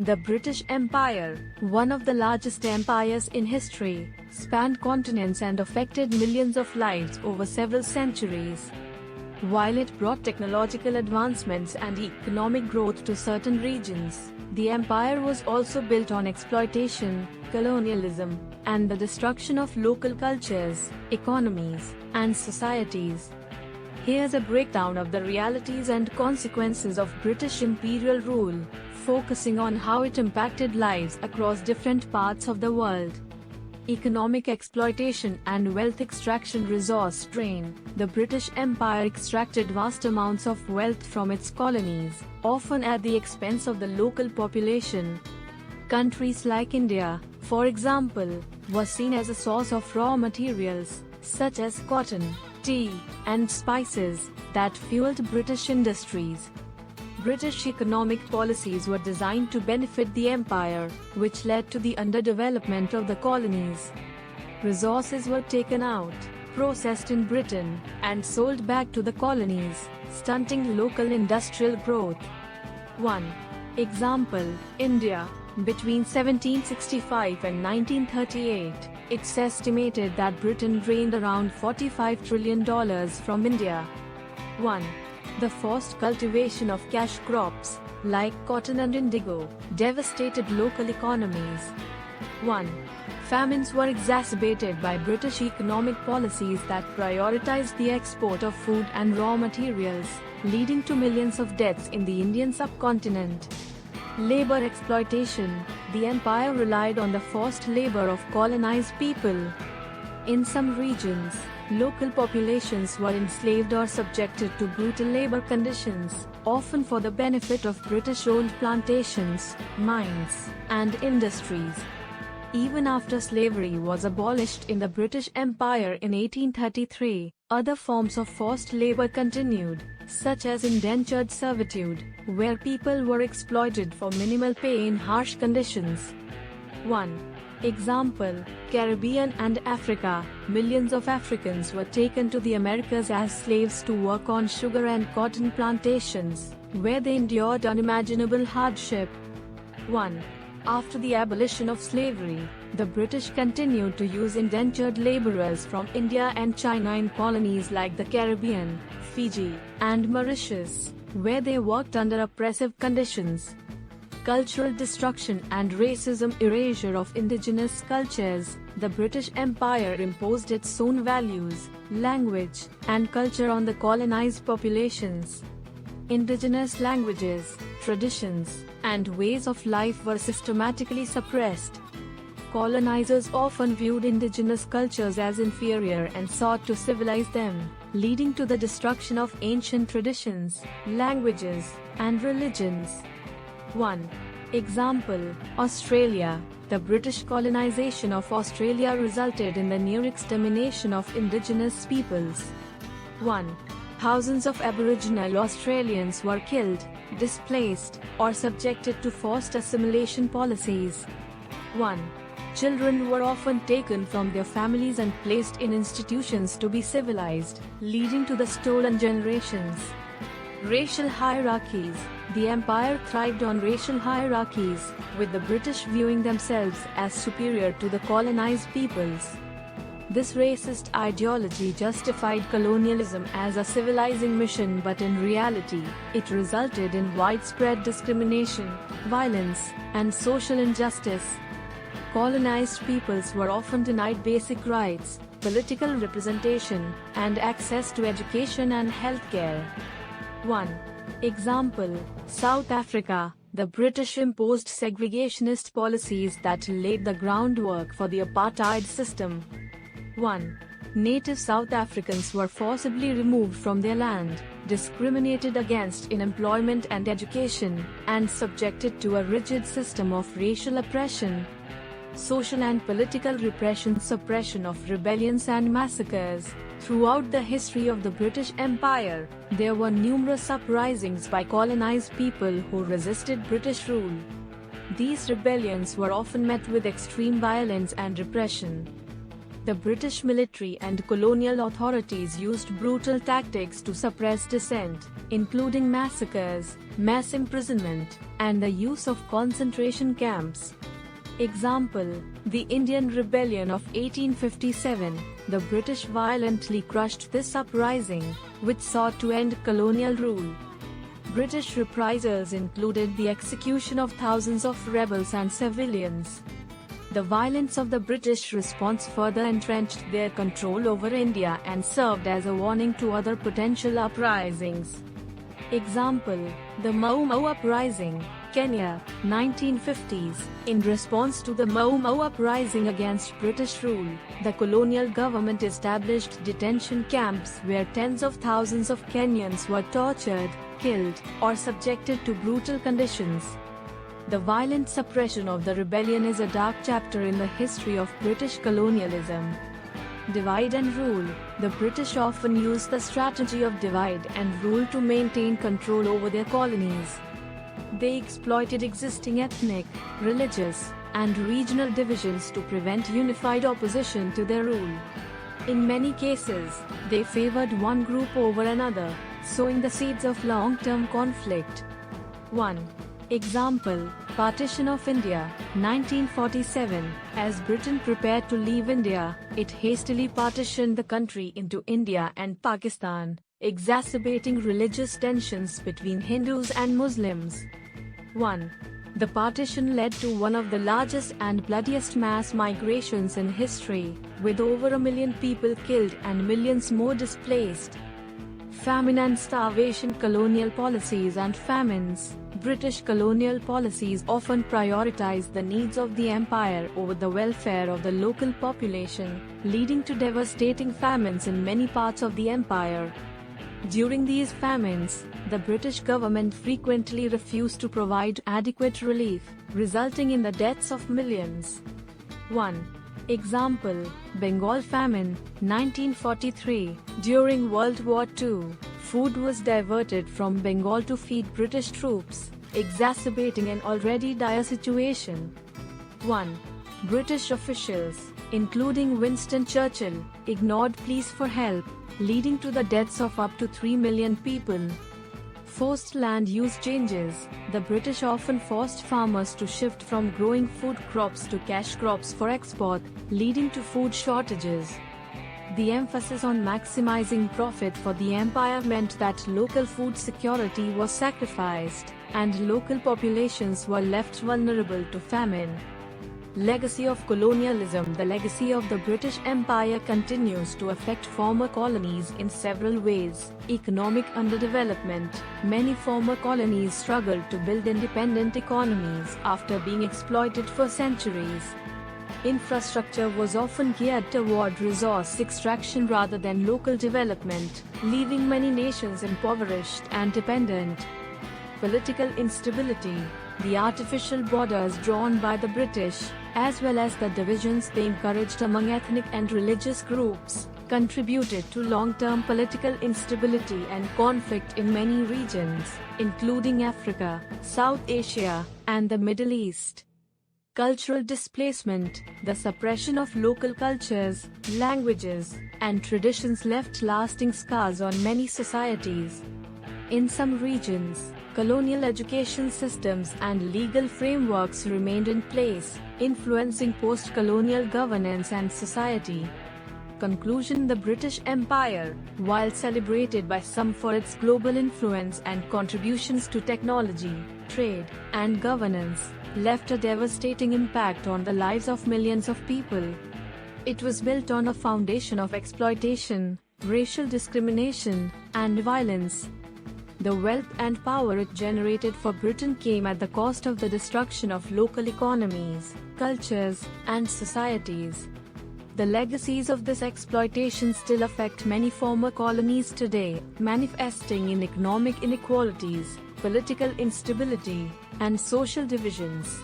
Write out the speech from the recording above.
The British Empire, one of the largest empires in history, spanned continents and affected millions of lives over several centuries. While it brought technological advancements and economic growth to certain regions, the empire was also built on exploitation, colonialism, and the destruction of local cultures, economies, and societies. Here's a breakdown of the realities and consequences of British imperial rule, focusing on how it impacted lives across different parts of the world. Economic exploitation and wealth extraction. Resource drain. The British Empire extracted vast amounts of wealth from its colonies, often at the expense of the local population. Countries like India, for example, were seen as a source of raw materials, such as cotton, tea, and spices, that fueled British industries. British economic policies were designed to benefit the empire, which led to the underdevelopment of the colonies. Resources were taken out, processed in Britain, and sold back to the colonies, stunting local industrial growth. 1. Example: India. Between 1765 and 1938, it's estimated that Britain drained around $45 trillion from India. 1. The forced cultivation of cash crops, like cotton and indigo, devastated local economies. 1. Famines were exacerbated by British economic policies that prioritized the export of food and raw materials, leading to millions of deaths in the Indian subcontinent. Labor exploitation. The empire relied on the forced labor of colonized people. In some regions, local populations were enslaved or subjected to brutal labor conditions, often for the benefit of British-owned plantations, mines, and industries. Even after slavery was abolished in the British Empire in 1833, other forms of forced labor continued, such as indentured servitude, where people were exploited for minimal pay in harsh conditions. 1. Example: Caribbean and Africa. Millions of Africans were taken to the Americas as slaves to work on sugar and cotton plantations, where they endured unimaginable hardship. 1. After the abolition of slavery, the British continued to use indentured laborers from India and China in colonies like the Caribbean, Fiji, and Mauritius, where they worked under oppressive conditions. Cultural destruction and racism. Erasure of indigenous cultures. The British Empire imposed its own values, language, and culture on the colonized populations. Indigenous languages, traditions, and ways of life were systematically suppressed. Colonizers often viewed indigenous cultures as inferior and sought to civilize them, leading to the destruction of ancient traditions, languages, and religions. 1. Example: Australia. The British colonization of Australia resulted in the near extermination of indigenous peoples. 1. Thousands of Aboriginal Australians were killed, displaced, or subjected to forced assimilation policies. 1. Children were often taken from their families and placed in institutions to be civilized, leading to the stolen generations. Racial hierarchies. The empire thrived on racial hierarchies, with the British viewing themselves as superior to the colonized peoples. This racist ideology justified colonialism as a civilizing mission, but in reality, it resulted in widespread discrimination, violence, and social injustice. Colonized peoples were often denied basic rights, political representation, and access to education and healthcare. 1. Example: South Africa. The British imposed segregationist policies that laid the groundwork for the apartheid system. 1. Native South Africans were forcibly removed from their land, discriminated against in employment and education, and subjected to a rigid system of racial oppression. Social and political repression. Suppression of rebellions and massacres. Throughout the history of the British Empire, there were numerous uprisings by colonized people who resisted British rule. These rebellions were often met with extreme violence and repression. The British military and colonial authorities used brutal tactics to suppress dissent, including massacres, mass imprisonment, and the use of concentration camps. Example: the Indian Rebellion of 1857. The British violently crushed this uprising, which sought to end colonial rule. British reprisals included the execution of thousands of rebels and civilians. The violence of the British response further entrenched their control over India and served as a warning to other potential uprisings. Example: the Mau Mau Uprising, Kenya, 1950s. In response to the Mau Mau Uprising against British rule, the colonial government established detention camps where tens of thousands of Kenyans were tortured, killed, or subjected to brutal conditions. The violent suppression of the rebellion is a dark chapter in the history of British colonialism. Divide and rule. The British often used the strategy of divide and rule to maintain control over their colonies. They exploited existing ethnic, religious, and regional divisions to prevent unified opposition to their rule. In many cases, they favored one group over another, sowing the seeds of long-term conflict. 1. Example: Partition of India, 1947. As Britain prepared to leave India, it hastily partitioned the country into India and Pakistan, exacerbating religious tensions between Hindus and Muslims. 1. The partition led to one of the largest and bloodiest mass migrations in history, with over 1 million people killed and millions more displaced. Famine and starvation. Colonial policies and famines. British colonial policies often prioritized the needs of the empire over the welfare of the local population, leading to devastating famines in many parts of the empire. During these famines, the British government frequently refused to provide adequate relief, resulting in the deaths of millions. 1. Example: Bengal famine, 1943. During World War II, food was diverted from Bengal to feed British troops, exacerbating an already dire situation. 1. British officials, including Winston Churchill, ignored pleas for help, leading to the deaths of up to 3 million people. Forced land use changes. The British often forced farmers to shift from growing food crops to cash crops for export, leading to food shortages. The emphasis on maximizing profit for the empire meant that local food security was sacrificed, and local populations were left vulnerable to famine. Legacy of colonialism. The legacy of the British Empire continues to affect former colonies in several ways. Economic underdevelopment. Many former colonies struggled to build independent economies after being exploited for centuries. Infrastructure was geared often toward resource extraction rather than local development, leaving many nations impoverished and dependent. Political instability. The artificial borders drawn by the British, as well as the divisions they encouraged among ethnic and religious groups, contributed to long-term political instability and conflict in many regions, including Africa, South Asia, and the Middle East. Cultural displacement. The suppression of local cultures, languages, and traditions left lasting scars on many societies. In some regions, colonial education systems and legal frameworks remained in place, influencing post-colonial governance and society. Conclusion. The British Empire, while celebrated by some for its global influence and contributions to technology, trade, and governance, left a devastating impact on the lives of millions of people. It was built on a foundation of exploitation, racial discrimination, and violence. The wealth and power it generated for Britain came at the cost of the destruction of local economies, cultures, and societies. The legacies of this exploitation still affect many former colonies today, manifesting in economic inequalities, political instability, and social divisions.